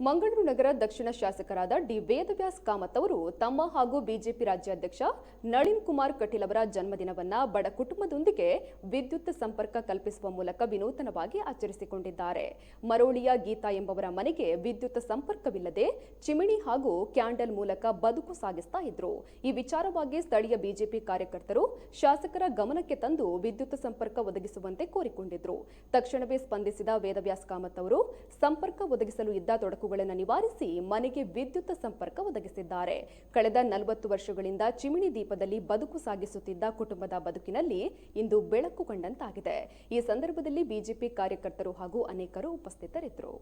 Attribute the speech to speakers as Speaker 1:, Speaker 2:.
Speaker 1: ಮಂಗಳೂರು ನಗರ ದಕ್ಷಿಣ ಶಾಸಕರಾದ ಡಿ ವೇದವ್ಯಾಸ್ ಕಾಮತ್ ಅವರು ತಮ್ಮ ಹಾಗೂ ಬಿಜೆಪಿ ರಾಜ್ಯಾಧ್ಯಕ್ಷ ನಳಿನ್ ಕುಮಾರ್ ಕಟೀಲ್ ಅವರ ಜನ್ಮದಿನವನ್ನ ಬಡ ಕುಟುಂಬದೊಂದಿಗೆ ವಿದ್ಯುತ್ ಸಂಪರ್ಕ ಕಲ್ಪಿಸುವ ಮೂಲಕ ವಿನೂತನವಾಗಿ ಆಚರಿಸಿಕೊಂಡಿದ್ದಾರೆ. ಮರೋಳಿಯ ಗೀತಾ ಎಂಬವರ ಮನೆಗೆ ವಿದ್ಯುತ್ ಸಂಪರ್ಕವಿಲ್ಲದೆ ಚಿಮಿಣಿ ಹಾಗೂ ಕ್ಯಾಂಡಲ್ ಮೂಲಕ ಬದುಕು ಸಾಗಿಸ್ತಾ ಇದ್ರು. ಈ ವಿಚಾರವಾಗಿ ಸ್ಥಳೀಯ ಬಿಜೆಪಿ ಕಾರ್ಯಕರ್ತರು ಶಾಸಕರ ಗಮನಕ್ಕೆ ತಂದು ವಿದ್ಯುತ್ ಸಂಪರ್ಕ ಒದಗಿಸುವಂತೆ ಕೋರಿಕೊಂಡಿದ್ರು. ತಕ್ಷಣವೇ ಸ್ಪಂದಿಸಿದ ವೇದವ್ಯಾಸ್ ಕಾಮತ್ ಅವರು ಸಂಪರ್ಕ ಒದಗಿಸಲು ಇದ್ದ ತೊಡಕು ನಿವಾರಿಸಿ ಮನೆಗೆ ವಿದ್ಯುತ್ ಸಂಪರ್ಕ ಒದಗಿಸಿದ್ದಾರೆ. ಕಳೆದ 40 ವರ್ಷಗಳಿಂದ ಚಿಮಿಣಿ ದೀಪದಲ್ಲಿ ಬದುಕು ಸಾಗಿಸುತ್ತಿದ್ದ ಕುಟುಂಬದ ಬದುಕಿನಲ್ಲಿ ಇಂದು ಬೆಳಕು ಕಂಡಂತಾಗಿದೆ. ಈ ಸಂದರ್ಭದಲ್ಲಿ ಬಿಜೆಪಿ ಕಾರ್ಯಕರ್ತರು ಹಾಗೂ ಅನೇಕರು ಉಪಸ್ಥಿತರಿದ್ದರು.